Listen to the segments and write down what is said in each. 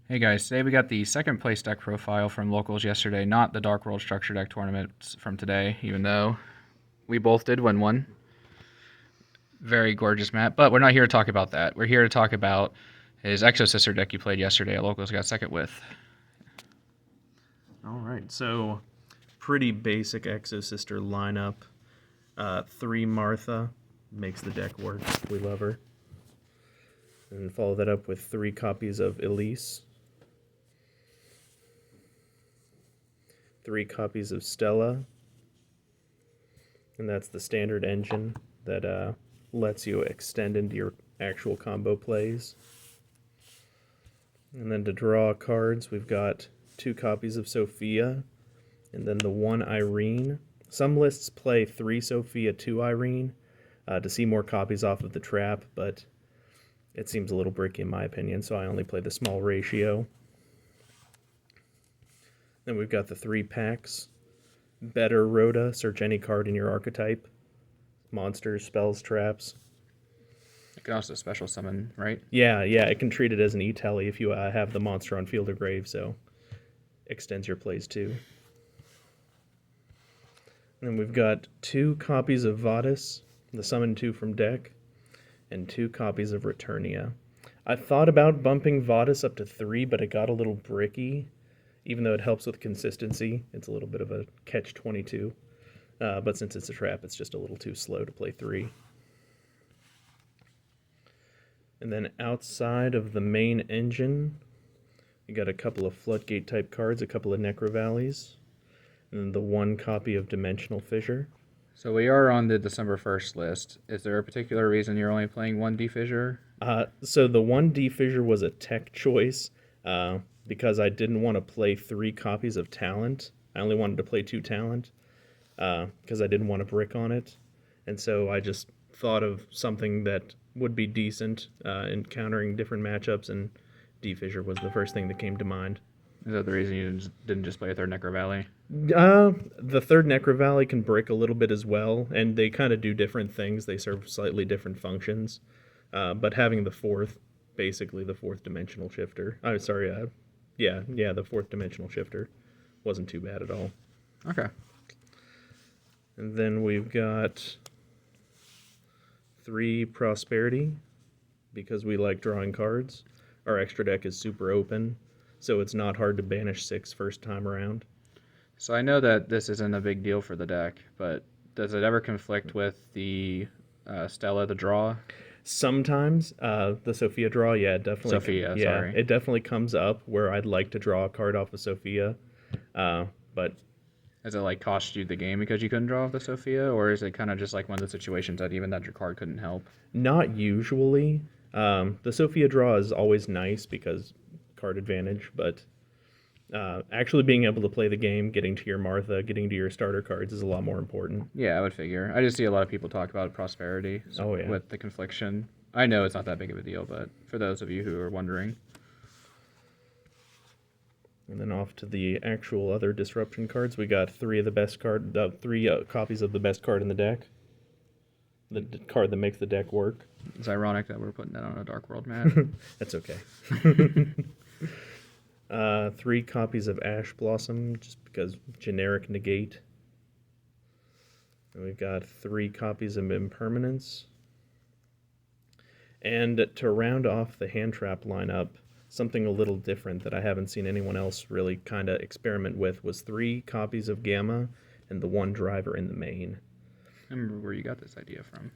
Hey guys, today we got the second place deck profile from locals yesterday, not the Dark World Structure Deck tournament from today, even though we both did win one. Very gorgeous map, but we're not here to talk about that. We're here to talk about his Exosister deck you played yesterday. Locals got second with. All right, so pretty basic Exosister lineup. 3 Martha makes the deck work. We love her. And follow that up with 3 copies of Elise. 3 copies of Stella. And that's the standard engine that lets you extend into your actual combo plays. And then to draw cards, we've got 2 copies of Sophia, and then the 1 Irene. Some lists play 3 Sophia, 2 Irene to see more copies off of the trap, but it seems a little bricky in my opinion, so I only play the small ratio. Then we've got the 3 packs. Better Rhoda, search any card in your archetype. Monsters, spells, traps. It can also special summon, right? Yeah, it can treat it as an E-tally if you have the monster on field or grave, so extends your plays too. And then we've got 2 copies of Vadis, the summon 2 from deck, and 2 copies of Returnia. I thought about bumping Vadis up to 3, but it got a little bricky. Even though it helps with consistency, it's a little bit of a catch-22. But since it's a trap, it's just a little too slow to play 3. And then outside of the main engine, you got a couple of Floodgate type cards, a couple of Necro Valleys, and then the 1 copy of Dimensional Fissure. So we are on the December 1st list. Is there a particular reason you're only playing 1D Fissure? So the 1D Fissure was a tech choice because I didn't want to play 3 copies of Talent. I only wanted to play 2 Talent because I didn't want to brick on it. And so I just thought of something that would be decent in countering different matchups, and D Fissure was the first thing that came to mind. Is that the reason you didn't just play a third Necro Valley? The third Necro Valley can brick a little bit as well, and they kind of do different things. They serve slightly different functions. But having the fourth, basically the 4th dimensional shifter. I'm sorry, the 4th dimensional shifter wasn't too bad at all. Okay. And then we've got 3 Prosperity, because we like drawing cards. Our extra deck is super open, so it's not hard to banish 6 first time around. So I know that this isn't a big deal for the deck, but does it ever conflict with the Stella, the draw? Sometimes the Sophia draw, Sophia, sorry. it definitely comes up where I'd like to draw a card off of Sophia, but Does it like cost you the game because you couldn't draw off the Sophia, or is it kind of just like one of the situations that even that your card couldn't help? not usually. The Sophia draw is always nice because card advantage, but actually being able to play the game, getting to your Martha, getting to your starter cards is a lot more important. Yeah, I would figure. I just see a lot of people talk about prosperity with the confliction. I know it's not that big of a deal, but for those of you who are wondering. And then off to the actual other disruption cards, we got 3 of the best card, 3 copies of the best card in the deck. The card that makes the deck work. It's ironic that we're putting that on a Dark World map. That's okay. 3 copies of Ash Blossom, just because generic negate. And we've got 3 copies of Impermanence. And to round off the hand trap lineup, something a little different that I haven't seen anyone else really kind of experiment with was 3 copies of Gamma and the 1 driver in the main. I remember where you got this idea from.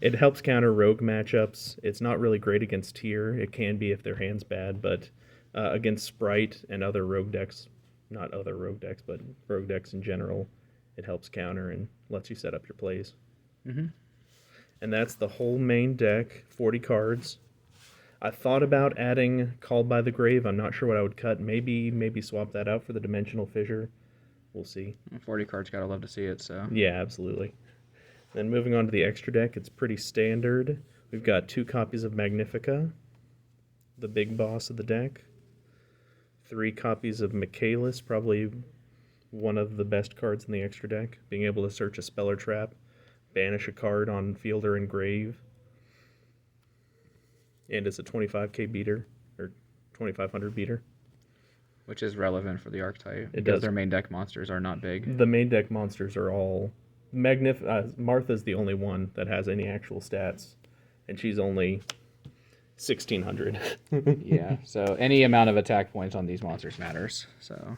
It helps counter rogue matchups. It's not really great against tier. It can be if their hand's bad, but against Sprite and other rogue decks, not other rogue decks, but rogue decks in general, it helps counter and lets you set up your plays. Mm-hmm. And that's the whole main deck, 40 cards. I thought about adding Called by the Grave. I'm not sure what I would cut. Maybe swap that out for the Dimensional Fissure. We'll see. 40 cards, gotta love to see it, so. Yeah, absolutely. Then moving on to the extra deck, it's pretty standard. We've got 2 copies of Magnifica, the big boss of the deck. 3 copies of Michaelis, probably one of the best cards in the extra deck. Being able to search a spell or trap, banish a card on field or in grave. And it's a 25k beater, or 2500 beater. Which is relevant for the archetype. It because does. their main deck monsters are not big. The main deck monsters are all Martha's the only one that has any actual stats, and she's only 1600. Yeah, so any amount of attack points on these monsters matters. So,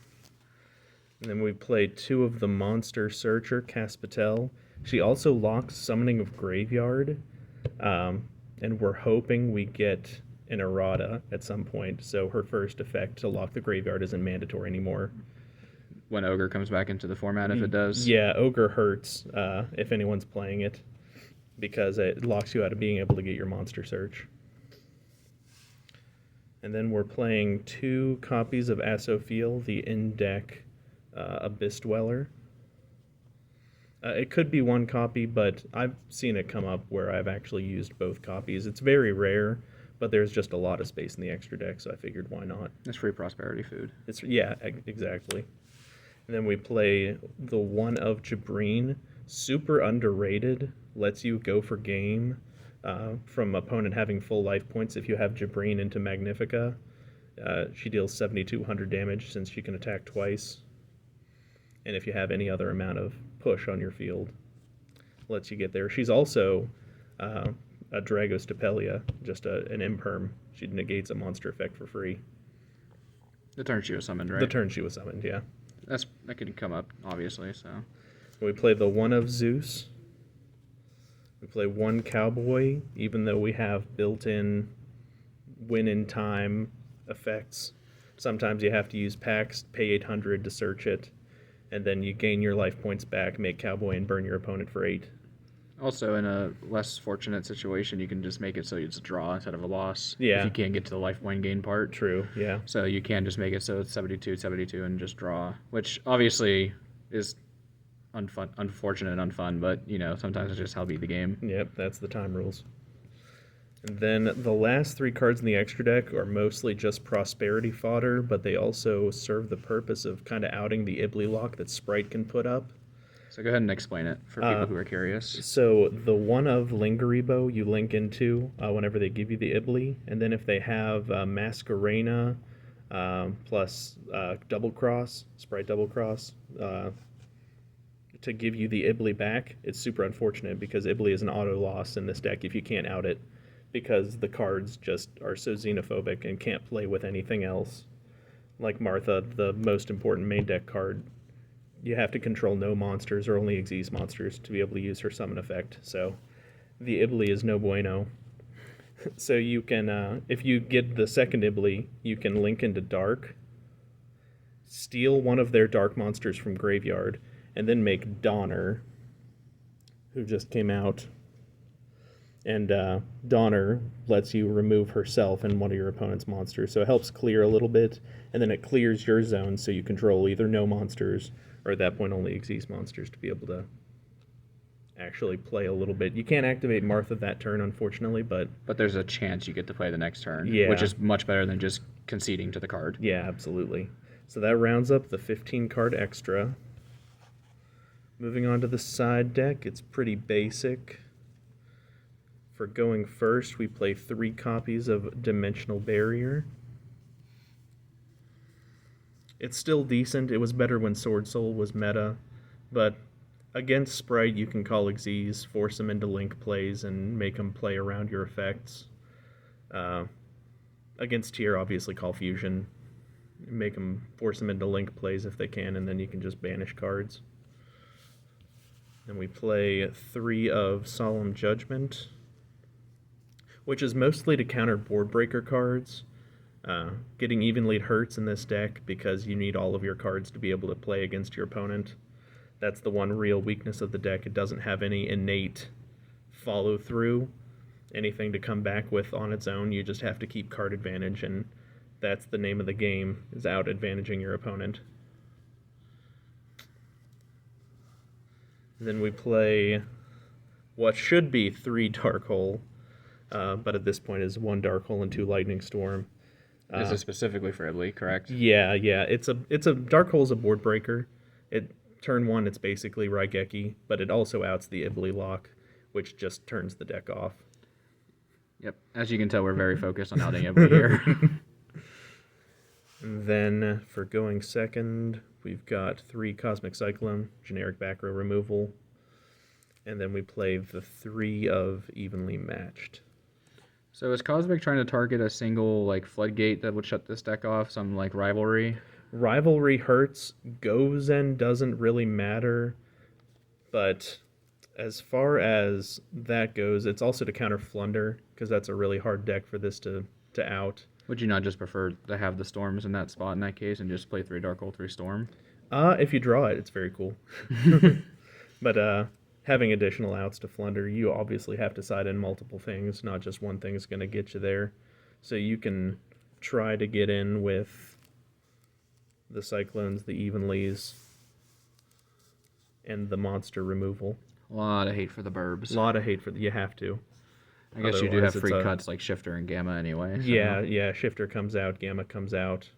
And then we play 2 of the Monster Searcher, Caspatel. She also locks Summoning of Graveyard, and we're hoping we get an errata at some point, so her first effect to lock the graveyard isn't mandatory anymore. when Ogre comes back into the format, if it does. Yeah, Ogre hurts if anyone's playing it, because it locks you out of being able to get your monster search. And then we're playing 2 copies of Asophiel, the in-deck Abyss Dweller. It could be 1 copy, but I've seen it come up where I've actually used both copies. It's very rare, but there's just a lot of space in the extra deck, so I figured why not. It's free prosperity food. Yeah, exactly. And then we play the 1 of Jabreen. Super underrated. Lets you go for game from opponent having full life points if you have Jabreen into Magnifica. She deals 7,200 damage since she can attack twice. And if you have any other amount of push on your field, lets you get there. She's also a Dragostapelia, just an imperm. She negates a monster effect for free. The turn she was summoned, right? The turn she was summoned, yeah. That could come up, obviously, so. We play the 1 of Zeus. We play 1 Cowboy, even though we have built-in win-in-time effects. Sometimes you have to use packs, pay 800 to search it, and then you gain your life points back, make Cowboy, and burn your opponent for 8. Also, in a less fortunate situation, you can just make it so it's a draw instead of a loss. Yeah. If you can't get to the life point gain part. True, yeah. So you can just make it so it's 72, and just draw, which obviously is unfortunate and unfun, but, sometimes it's just how beat the game. Yep, that's the time rules. And then the last 3 cards in the extra deck are mostly just prosperity fodder, but they also serve the purpose of kind of outing the Ibly lock that Sprite can put up. So go ahead and explain it for people who are curious. So the 1 of Lingaribo you link into whenever they give you the Ibly, and then if they have Masquerena plus Double Cross, Sprite Double Cross, to give you the Ibly back, it's super unfortunate because Ibly is an auto loss in this deck if you can't out it, because the cards just are so xenophobic and can't play with anything else. Like Martha, the most important main deck card, you have to control no monsters or only Xyz monsters to be able to use her summon effect. So the Ibly is no bueno. So you can, if you get the second Ibly, you can link into Dark, steal one of their Dark monsters from Graveyard, and then make Donner, who just came out. And Donner lets you remove herself and one of your opponent's monsters. So it helps clear a little bit, and then it clears your zone so you control either no monsters or at that point only Xyz monsters to be able to actually play a little bit. You can't activate Martha that turn, unfortunately, but there's a chance you get to play the next turn, yeah, which is much better than just conceding to the card. Yeah, absolutely. So that rounds up the 15-card extra. Moving on to the side deck, it's pretty basic. For going first, we play 3 copies of Dimensional Barrier. It's still decent. It was better when Sword Soul was meta, but against Sprite, you can call Xyz, force them into link plays, and make them play around your effects. Against Tier, obviously call Fusion, force them into link plays if they can, and then you can just banish cards. Then we play 3 of Solemn Judgment, which is mostly to counter board breaker cards. Getting even lead hurts in this deck because you need all of your cards to be able to play against your opponent. That's the one real weakness of the deck. It doesn't have any innate follow through, anything to come back with on its own. You just have to keep card advantage, and that's the name of the game, is out advantaging your opponent. Then we play what should be 3 Dark Hole, but at this point is 1 Dark Hole and 2 Lightning Storm. This is specifically for Ibly, correct? Yeah. It's a Dark Hole's a board breaker. Turn 1, it's basically Raigeki, but it also outs the Ibly lock, which just turns the deck off. Yep. As you can tell, we're very focused on outing Ibly here. And then for going second, we've got 3 Cosmic Cyclone, generic back row removal. And then we play the 3 of Evenly Matched. So is Cosmic trying to target a single like Floodgate that would shut this deck off? Some like rivalry? Rivalry hurts. Gozen doesn't really matter. But as far as that goes, it's also to counter Flunder, because that's a really hard deck for this to out. Would you not just prefer to have the Storms in that spot in that case and just play 3 Darkhold, 3 Storm? If you draw it, it's very cool. But having additional outs to Flunder, you obviously have to side in multiple things. Not just one thing is going to get you there. So you can try to get in with the Cyclones, the Evenlies, and the monster removal. A lot of hate for the Burbs. A lot of hate for you have to. I guess you do have Otherwise, free cuts like Shifter and Gamma anyway. So. Yeah. Shifter comes out, Gamma comes out,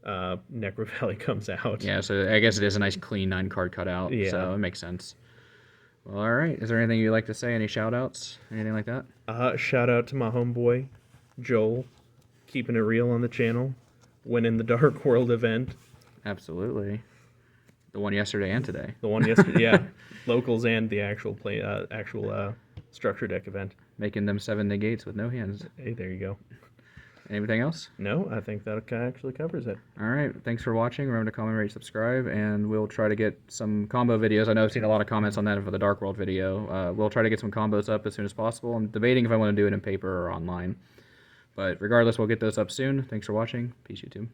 Necro Valley comes out. Yeah, so I guess it is a nice clean 9-card cutout. Yeah. So it makes sense. Well, all right. Is there anything you'd like to say? Any shout-outs? Anything like that? Shout out to my homeboy, Joel, keeping it real on the channel, winning the Dark World event. Absolutely. The one yesterday and today. The one yesterday, yeah. Locals and the actual structure deck event. Making them 7 negates with no hands. Hey, there you go. Anything else? No, I think that actually covers it. All right. Thanks for watching. Remember to comment, rate, subscribe, and we'll try to get some combo videos. I know I've seen a lot of comments on that for the Dark World video. We'll try to get some combos up as soon as possible. I'm debating if I want to do it in paper or online. But regardless, we'll get those up soon. Thanks for watching. Peace, YouTube.